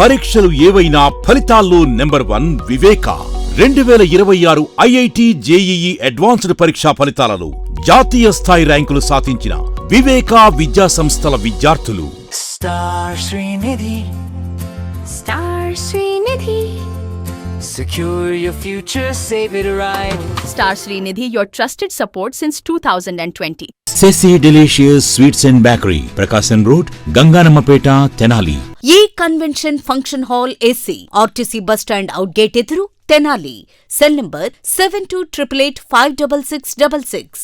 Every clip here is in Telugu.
పరీక్షలు ఏవైనా ఫలితాల్లో #1 వివేక. 2026 ఐఐటి జేఈఈ అడ్వాన్స్డ్ పరీక్షా ఫలితాలలో జాతీయ స్థాయి ర్యాంకులు సాధించిన వివేక విద్యా సంస్థల విద్యార్థులు. Star Srinidhi, Star Srinidhi. secure your future, save it right. Star Srinidhi, your trusted support since 2020. Sesi delicious sweets and bakery, Prakasam road, Ganganammapeta, Tenali. A convention function hall AC, RTC bus stand out gate ఎదురు, తెనాలి. Cell number 7288566666.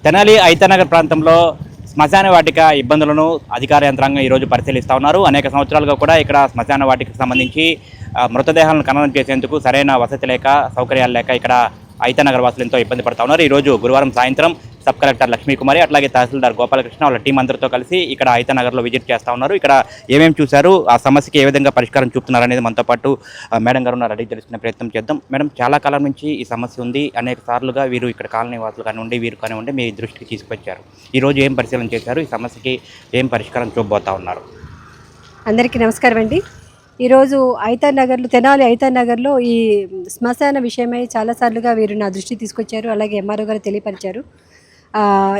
తెనాలి ఐతనగర్ ప్రాంతంలో శ్మశాన వాటిక ఇబ్బందులను అధికార యంత్రాంగం ఈరోజు పరిశీలిస్తూ ఉన్నారు. అనేక సంవత్సరాలుగా కూడా ఇక్కడ శ్మశాన వాటికకు సంబంధించి మృతదేహాలను ఖననం చేసేందుకు సరైన వసతి లేక సౌకర్యాలు లేక ఇక్కడ ఐతనగర్ వాసులు ఎంతో ఇబ్బంది పడుతూ ఉన్నారు. ఈరోజు గురువారం సాయంత్రం సబ్ కలెక్టర్ లక్ష్మీకుమారి అట్లాగే తహసీల్దార్ గోపాలకృష్ణ వాళ్ళ టీం అందరితో కలిసి ఇక్కడ ఐతనగర్లో విజిట్ చేస్తూ ఉన్నారు. ఇక్కడ ఏమేమి చూశారు, ఆ సమస్యకి ఏ విధంగా పరిష్కారం చూపుతున్నారు అనేది మనతో పాటు మేడం గారు ఉన్నారు, అడిగి తెలుసుకునే ప్రయత్నం చేద్దాం. మేడం, చాలా కాలం నుంచి ఈ సమస్య ఉంది, అనేక సార్లుగా వీరు ఇక్కడ కాలనీ వాసులు కానివ్వండి, వీరు కానివ్వండి మీ దృష్టికి తీసుకొచ్చారు. ఈరోజు ఏం పరిశీలన చేశారు, ఈ సమస్యకి ఏం పరిష్కారం చూపబోతా ఉన్నారు? అందరికీ నమస్కారం అండి. ఈరోజు తెనాలి ఐతర్ నగర్లో ఈ శ్మశాన విషయమై చాలాసార్లుగా వీరు నా దృష్టి తీసుకొచ్చారు, అలాగే ఎంఆర్ఓ గారు తెలియపరిచారు.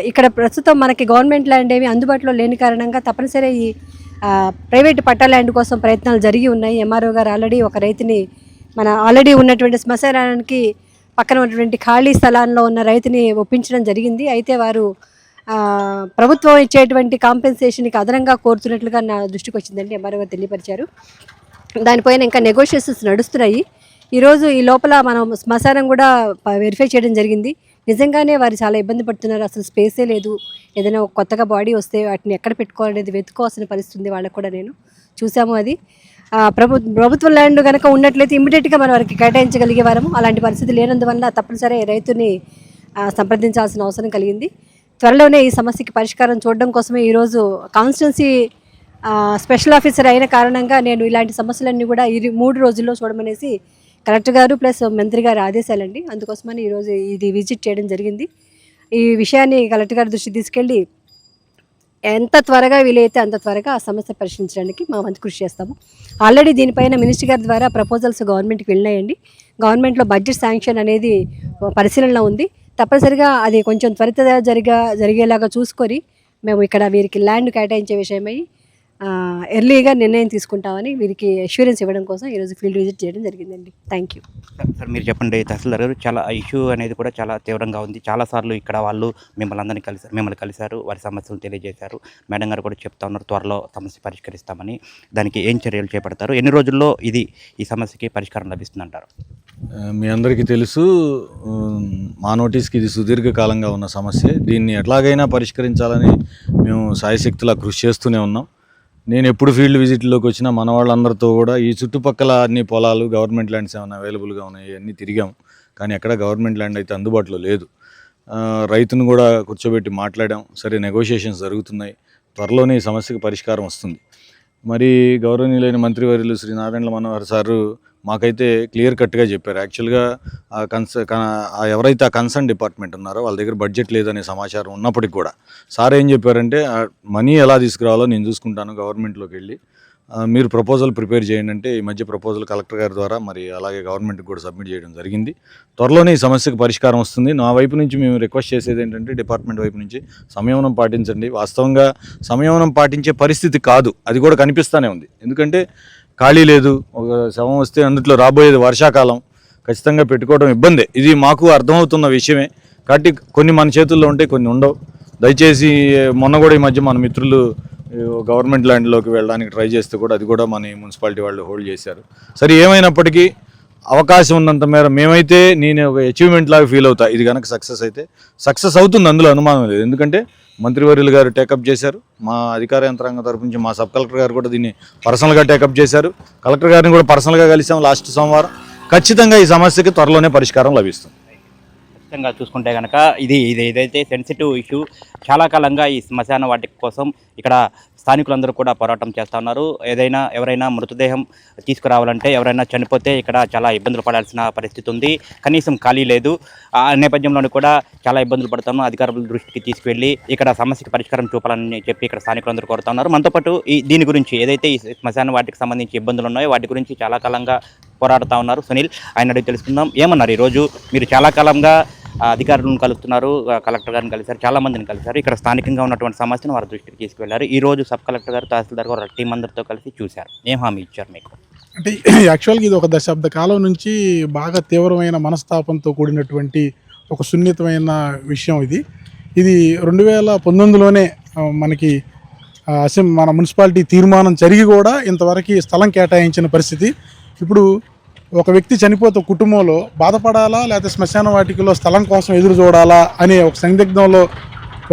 ఇక్కడ ప్రస్తుతం మనకి గవర్నమెంట్ ల్యాండ్ ఏమి అందుబాటులో లేని కారణంగా తప్పనిసరి ఈ ప్రైవేట్ పట్టా ల్యాండ్ కోసం ప్రయత్నాలు జరిగి ఉన్నాయి. ఎంఆర్ఓ గారు ఆల్రెడీ ఒక రైతుని ఆల్రెడీ ఉన్నటువంటి శ్మశానానికి పక్కన ఉన్నటువంటి ఖాళీ స్థలాల్లో ఉన్న రైతుని ఒప్పించడం జరిగింది. అయితే వారు ప్రభుత్వం ఇచ్చేటువంటి కాంపెన్సేషన్కి అదనంగా కోరుతున్నట్లుగా నా దృష్టికి వచ్చిందండి, ఎంఆర్ఓ గారు తెలియపరిచారు. దానిపైన ఇంకా నెగోషియేషన్స్ నడుస్తున్నాయి. ఈరోజు ఈ లోపల మనం శ్మశానం కూడా వెరిఫై చేయడం జరిగింది. నిజంగానే వారు చాలా ఇబ్బంది పడుతున్నారు, అసలు స్పేసే లేదు. ఏదైనా కొత్తగా బాడీ వస్తే వాటిని ఎక్కడ పెట్టుకోవాలనేది వెతుకోవాల్సిన పరిస్థితి ఉంది. వాళ్ళకు కూడా నేను చూసాము. అది ప్రభుత్వ ల్యాండ్ కనుక ఉన్నట్లయితే ఇమ్మీడియట్గా మనం వారికి కేటాయించగలిగే వారము. అలాంటి పరిస్థితి లేనందువల్ల తప్పనిసరి రైతుని సంప్రదించాల్సిన అవసరం కలిగింది. త్వరలోనే ఈ సమస్యకి పరిష్కారం చూడడం కోసమే ఈరోజు కాన్స్టిట్యున్సీ స్పెషల్ ఆఫీసర్ అయిన కారణంగా నేను ఇలాంటి సమస్యలన్నీ కూడా 3 రోజుల్లో చూడమనేసి కలెక్టర్ గారు ప్లస్ మంత్రి గారు ఆదేశాలండి. అందుకోసమని ఈరోజు ఇది విజిట్ చేయడం జరిగింది. ఈ విషయాన్ని కలెక్టర్ గారి దృష్టికి తీసుకెళ్ళి ఎంత త్వరగా వీలైతే అంత త్వరగా ఆ సమస్య పరిష్కరించడానికి మా వంతు కృషి చేస్తాము. ఆల్రెడీ దీనిపైన మినిస్టర్ గారి ద్వారా ప్రపోజల్స్ గవర్నమెంట్కి వెళ్ళినాయండి. గవర్నమెంట్లో బడ్జెట్ శాంక్షన్ అనేది పరిశీలనలో ఉంది. తప్పనిసరిగా అది కొంచెం త్వరితగా జరిగేలాగా చూసుకొని మేము ఇక్కడ వీరికి ల్యాండ్ కేటాయించే విషయమై ఎర్లీగా నిర్ణయం తీసుకుంటామని వీరికి అష్యూరెన్స్ ఇవ్వడం కోసం ఈరోజు ఫీల్డ్ విజిట్ చేయడం జరిగిందండి. Thank you sir. మీరు చెప్పండి, తహసీల్దార్ గారు, చాలా ఇష్యూ అనేది కూడా చాలా తీవ్రంగా ఉంది. చాలాసార్లు ఇక్కడ వాళ్ళు మిమ్మల్ని కలిశారు, వారి సమస్యలు తెలియజేశారు. మేడం గారు కూడా చెప్తా ఉన్నారు త్వరలో సమస్య పరిష్కరిస్తామని. దానికి ఏం చర్యలు చేపడతారు, ఎన్ని రోజుల్లో ఈ సమస్యకి పరిష్కారం లభిస్తుందంటారు? మీ అందరికీ తెలుసు, మా నోటీస్కి ఇది సుదీర్ఘకాలంగా ఉన్న సమస్య. దీన్ని ఎట్లాగైనా పరిష్కరించాలని మేము సాయశక్తులా కృషి చేస్తూనే ఉన్నాం. నేను ఎప్పుడు ఫీల్డ్ విజిట్లోకి వచ్చినా మన వాళ్ళందరితో కూడా ఈ చుట్టుపక్కల అన్ని పొలాలు గవర్నమెంట్ ల్యాండ్స్ ఏమైనా అవైలబుల్గా ఉన్నాయి అన్నీ తిరిగాం, కానీ ఎక్కడ గవర్నమెంట్ ల్యాండ్ అయితే అందుబాటులో లేదు. రైతును కూడా కూర్చోబెట్టి మాట్లాడాం, సరే నెగోషియేషన్స్ జరుగుతున్నాయి, త్వరలోనే ఈ సమస్యకు పరిష్కారం వస్తుంది. మరి గౌరవనీయులైన మంత్రివర్యులు శ్రీ నాదెండ్ల మనోహర్ సారు మాకైతే క్లియర్ కట్గా చెప్పారు. యాక్చువల్గా ఎవరైతే ఆ కన్సర్న్ డిపార్ట్మెంట్ ఉన్నారో వాళ్ళ దగ్గర బడ్జెట్ లేదనే సమాచారం ఉన్నప్పటికి కూడా సార్ ఏం చెప్పారంటే, మనీ ఎలా తీసుకురావాలో నేను చూసుకుంటాను, గవర్నమెంట్లోకి వెళ్ళి మీరు ప్రపోజల్ ప్రిపేర్ చేయండి అంటే ఈ మధ్య ప్రపోజల్ కలెక్టర్ గారి ద్వారా మరి అలాగే గవర్నమెంట్కి కూడా సబ్మిట్ చేయడం జరిగింది. త్వరలోనే ఈ సమస్యకు పరిష్కారం వస్తుంది. నా వైపు నుంచి మేము రిక్వెస్ట్ చేసేది ఏంటంటే, డిపార్ట్మెంట్ వైపు నుంచి సంయమనం పాటించండి. వాస్తవంగా సంయమనం పాటించే పరిస్థితి కాదు, అది కూడా కనిపిస్తూనే ఉంది. ఎందుకంటే ఖాళీ లేదు, ఒక శవం వస్తే అందులో రాబోయేది వర్షాకాలం, ఖచ్చితంగా పెట్టుకోవడం ఇబ్బందే. ఇది మాకు అర్థమవుతున్న విషయమే. కాబట్టి కొన్ని మన చేతుల్లో ఉంటాయి, కొన్ని ఉండవు. దయచేసి మొన్న కూడా ఈ మధ్య మన మిత్రులు గవర్నమెంట్ ల్యాండ్లోకి వెళ్ళడానికి ట్రై చేస్తే కూడా అది కూడా మన మున్సిపాలిటీ వాళ్ళు హోల్డ్ చేశారు. సరే, ఏమైనప్పటికీ అవకాశం ఉన్నంత మేర మేమైతే నేను ఒక అచీవ్మెంట్ లాగా ఫీల్ అవుతా. ఇది కనుక సక్సెస్ అవుతుంది, అందులో అనుమానం లేదు. ఎందుకంటే మంత్రివర్యులు గారు టేకప్ చేశారు, మా అధికార యంత్రాంగం తరపు నుంచి మా సబ్ కలెక్టర్ గారు కూడా దీన్ని పర్సనల్గా టేకప్ చేశారు. కలెక్టర్ గారిని కూడా పర్సనల్గా కలిసాం లాస్ట్ సోమవారం. ఖచ్చితంగా ఈ సమస్యకి త్వరలోనే పరిష్కారం లభిస్తుంది. ఖచ్చితంగా చూసుకుంటే కనుక ఇది ఏదైతే సెన్సిటివ్ ఇష్యూ, చాలా కాలంగా ఈ శ్మశాన వాటిక కోసం ఇక్కడ స్థానికులందరూ కూడా పోరాటం చేస్తూ ఉన్నారు. ఎవరైనా మృతదేహం తీసుకురావాలంటే, ఎవరైనా చనిపోతే ఇక్కడ చాలా ఇబ్బందులు పడాల్సిన పరిస్థితి ఉంది. కనీసం ఖాళీ లేదు. ఆ నేపథ్యంలోనూ కూడా చాలా ఇబ్బందులు పడుతున్నాం. అధికారుల దృష్టికి తీసుకువెళ్ళి ఇక్కడ సమస్యకి పరిష్కారం చూపాలని చెప్పి ఇక్కడ స్థానికులందరూ కోరుతా ఉన్నారు. మనతో పాటు దీని గురించి ఏదైతే ఈ శ్మశాన వాటికి సంబంధించి ఇబ్బందులు ఉన్నాయో వాటి గురించి చాలా కాలంగా పోరాడుతూ ఉన్నారు సునీల్. ఆయన అడిగి తెలుసుకుందాం. ఏమన్నారు ఈరోజు? మీరు చాలా కాలంగా అధికారులను కలుస్తున్నారు, కలెక్టర్ గారిని కలిశారు, చాలా మందిని కలిశారు. ఇక్కడ స్థానికంగా ఉన్నటువంటి సమస్యను వారి దృష్టికి తీసుకువెళ్లారు. ఈ రోజు సబ్ కలెక్టర్ గారు, తహసీల్దార్ గారు టీం అందరితో కలిసి చూశారు. ఏం హామీ ఇచ్చారు మీకు? అంటే యాక్చువల్గా ఇది ఒక దశాబ్ద కాలం నుంచి బాగా తీవ్రమైన మనస్తాపంతో కూడినటువంటి ఒక సున్నితమైన విషయం. ఇది 2019లోనే మనకి మన మున్సిపాలిటీ తీర్మానం జరిగి కూడా ఇంతవరకు స్థలం కేటాయించిన పరిస్థితి. ఇప్పుడు ఒక వ్యక్తి చనిపోతే కుటుంబంలో బాధపడాలా, లేకపోతే శ్మశాన వాటికలో స్థలం కోసం ఎదురు చూడాలా అనే ఒక సందిగ్ధంలో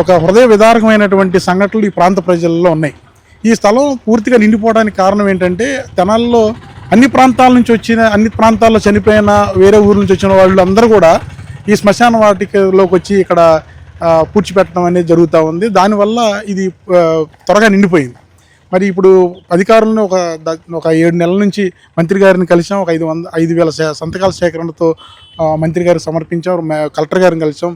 ఒక హృదయ విదారకమైనటువంటి సంఘటనలు ఈ ప్రాంత ప్రజల్లో ఉన్నాయి. ఈ స్థలం పూర్తిగా నిండిపోవడానికి కారణం ఏంటంటే, తెనాలిలో అన్ని ప్రాంతాల్లో చనిపోయిన, వేరే ఊరు నుంచి వచ్చిన వాళ్ళు అందరూ కూడా ఈ శ్మశాన వాటికలోకి వచ్చి ఇక్కడ పూడ్చిపెట్టడం అనేది జరుగుతూ ఉంది. దానివల్ల ఇది త్వరగా నిండిపోయింది. మరి ఇప్పుడు అధికారులను ఒక 7 నెలల నుంచి మంత్రి గారిని కలిసాం. ఒక 5,000 సంతకాల సేకరణతో మంత్రి గారికి సమర్పించాం. కలెక్టర్ గారిని కలిసాం.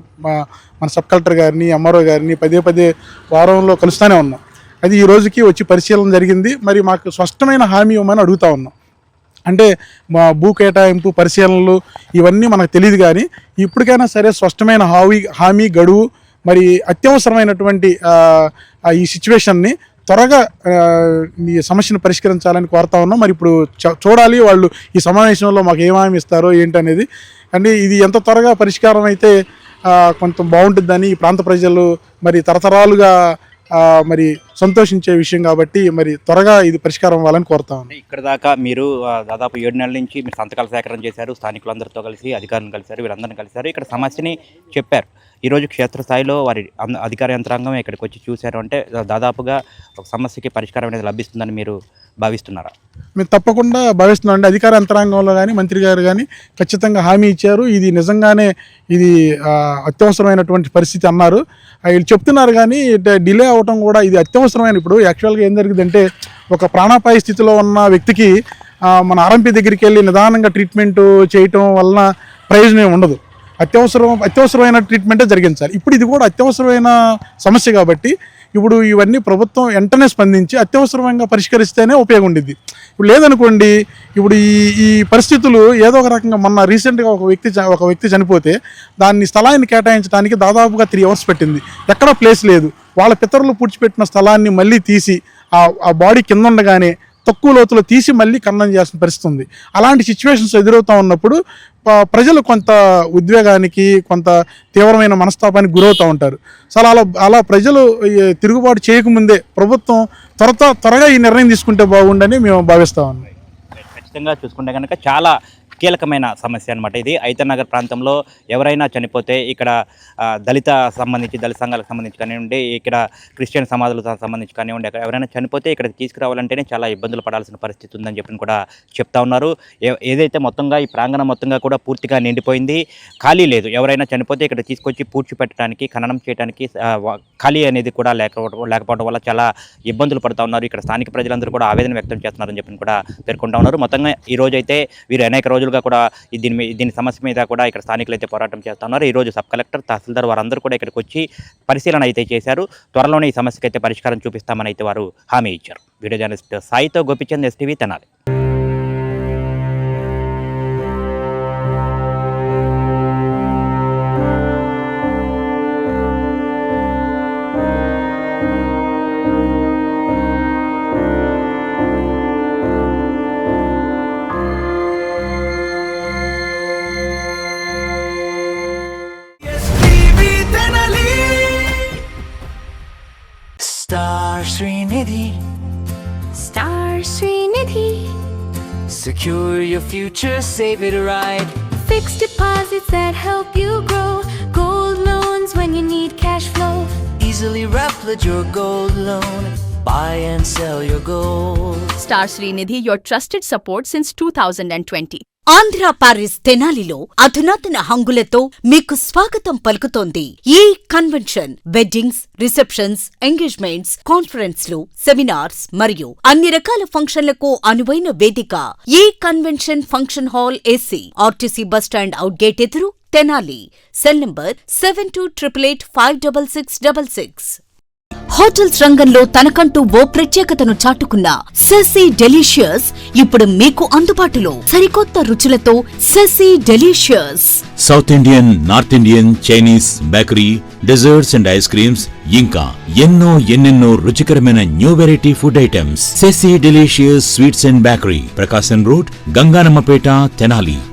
మన సబ్ కలెక్టర్ గారిని, ఎంఆర్ఓ గారిని పదే వారంలో కలుస్తూనే ఉన్నాం. అది ఈ రోజుకి వచ్చి పరిశీలన జరిగింది. మరి మాకు స్పష్టమైన హామీ ఇవ్వమని అడుగుతా ఉన్నాం. అంటే మా భూ కేటాయింపు పరిశీలనలు ఇవన్నీ మనకు తెలియదు, కానీ ఇప్పటికైనా సరే స్పష్టమైన హామీ, గడువు, మరి అత్యవసరమైనటువంటి ఈ సిచ్యువేషన్ని త్వరగా ఈ సమస్యను పరిష్కరించాలని కోరుతా ఉన్నాం. మరి ఇప్పుడు చూడాలి వాళ్ళు ఈ సమావేశంలో మాకు ఏం హామీ ఇస్తారో ఏంటనేది. అంటే ఇది ఎంత త్వరగా పరిష్కారం అయితే కొంచెం బాగుంటుందని ఈ ప్రాంత ప్రజలు మరి తరతరాలుగా మరి సంతోషించే విషయం కాబట్టి మరి త్వరగా ఇది పరిష్కారం అవ్వాలని కోరుతా ఉన్నాం. ఇక్కడ దాకా మీరు దాదాపు 7 నెలల నుంచి మీరు సంతకాల సేకరణ చేశారు, స్థానికులందరితో కలిసి అధికారులను కలిశారు, వీళ్ళందరినీ కలిశారు, ఇక్కడ సమస్యని చెప్పారు. ఈరోజు క్షేత్రస్థాయిలో వారి అధికార యంత్రాంగం ఇక్కడికి వచ్చి చూశారు అంటే దాదాపుగా ఒక సమస్యకి పరిష్కారం అనేది లభిస్తుందని మీరు భావిస్తున్నారా? మేము తప్పకుండా భావిస్తున్నాం అండి. అధికార యంత్రాంగంలో కానీ మంత్రి గారు కానీ ఖచ్చితంగా హామీ ఇచ్చారు. ఇది నిజంగానే ఇది అత్యవసరమైనటువంటి పరిస్థితి అన్నారు. వీళ్ళు చెప్తున్నారు, కానీ డిలే అవ్వటం కూడా ఇది అత్యవసరమైన. ఇప్పుడు యాక్చువల్గా ఏం జరిగిందంటే, ఒక ప్రాణాపాయ స్థితిలో ఉన్న వ్యక్తికి మన ఆర్ఎంపీ దగ్గరికి వెళ్ళి నిదానంగా ట్రీట్మెంట్ చేయటం వలన ప్రయోజనం ఉండదు. అత్యవసరమైన ట్రీట్మెంటే జరిగించాలి. ఇప్పుడు ఇది కూడా అత్యవసరమైన సమస్య కాబట్టి ఇప్పుడు ఇవన్నీ ప్రభుత్వం వెంటనే స్పందించి అత్యవసరంగా పరిష్కరిస్తేనే ఉపయోగం ఉండిద్ది. ఇప్పుడు లేదనుకోండి, ఇప్పుడు ఈ పరిస్థితులు ఏదో ఒక రకంగా మొన్న రీసెంట్గా ఒక వ్యక్తి చనిపోతే దాన్ని స్థలాన్ని కేటాయించడానికి దాదాపుగా 3 hours పట్టింది. ఎక్కడా ప్లేస్ లేదు. వాళ్ళ పితరులు పూడ్చిపెట్టిన స్థలాన్ని మళ్ళీ తీసి ఆ బాడీ కింద ఉండగానే తక్కువ లోతులో తీసి మళ్ళీ ఖననం చేయాల్సిన పరిస్థితి ఉంది. అలాంటి సిచ్యువేషన్స్ ఎదురవుతూ ఉన్నప్పుడు ప్రజలు కొంత ఉద్వేగానికి, కొంత తీవ్రమైన మనస్తాపానికి గురవుతూ ఉంటారు. అలా ప్రజలు తిరుగుబాటు చేయకముందే ప్రభుత్వం త్వరగా ఈ నిర్ణయం తీసుకుంటే బాగుండని మేము భావిస్తూ ఉన్నాం. ఖచ్చితంగా చూసుకుంటే కనుక చాలా కీలకమైన సమస్య అనమాట ఇది. ఐతనగర్ ప్రాంతంలో ఎవరైనా చనిపోతే ఇక్కడ దళిత సంఘాలకు సంబంధించి కానివ్వండి, ఇక్కడ క్రిస్టియన్ సమాజాలకు సంబంధించి కానివ్వండి, ఎవరైనా చనిపోతే ఇక్కడికి తీసుకురావాలంటేనే చాలా ఇబ్బందులు పడాల్సిన పరిస్థితి ఉందని చెప్పి కూడా చెప్తా ఉన్నారు. ఏదైతే మొత్తంగా ఈ ప్రాంగణం మొత్తంగా కూడా పూర్తిగా నిండిపోయింది, ఖాళీ లేదు. ఎవరైనా చనిపోతే ఇక్కడ తీసుకొచ్చి పూడ్చిపెట్టడానికి, ఖననం చేయడానికి ఖాళీ అనేది కూడా లేకపోవడం వల్ల చాలా ఇబ్బందులు పడుతూ ఉన్నారు. ఇక్కడ స్థానిక ప్రజలందరూ కూడా ఆవేదన వ్యక్తం చేస్తున్నారని చెప్పి కూడా పేర్కొంటా ఉన్నారు. మొత్తంగా ఈ రోజు అయితే వీరు అనేక రోజులుగా కూడా దీని సమస్య మీద కూడా ఇక్కడ స్థానికులు అయితే పోరాటం చేస్తున్నారు. ఈ రోజు సబ్ కలెక్టర్, తహసీల్దార్ వారందరూ కూడా ఇక్కడికి వచ్చి పరిశీలన అయితే చేశారు. త్వరలోనే ఈ సమస్యకి అయితే పరిష్కారం చూపిస్తామని అయితే వారు హామీ ఇచ్చారు. వీడియో జర్నలిస్ట్ సాయితో గోపిచంద్, STV తెనాలి. Star Srinidhi. Star Srinidhi. Secure your future, save it right. Fixed deposits that help you grow. Gold loans when you need cash flow. Easily replicate your gold loan. Buy and sell your gold. Star Srinidhi, your trusted support since 2020. Andhra Paris తెనాలిలో అధునాతన హంగులతో మీకు స్వాగతం పలుకుతోంది ఈ కన్వెన్షన్. వెడ్డింగ్స్, రిసెప్షన్స్, ఎంగేజ్మెంట్స్, కాన్ఫరెన్స్లు, సెమినార్స్ మరియు అన్ని రకాల ఫంక్షన్లకు అనువైన వేదిక. ఈ convention function hall AC, RTC bus stand out gate ఎదురు, తెనాలి. Cell number 7288566666. హోటల్స్ రంగంలో తనకంటూ ఓ ప్రత్యేకతను చాటుకున్న సెసీ డెలీషియస్ ఇప్పుడు మీకు అందుబాటులో. సరికొత్త రుచులతో Sesi delicious. South Indian, north Indian, Chinese, bakery, desserts and ice creams, ఇంకా ఎన్నెన్నో రుచికరమైన new variety food items. Sesi delicious sweets and bakery, Prakasam road, Ganganammapeta, Tenali.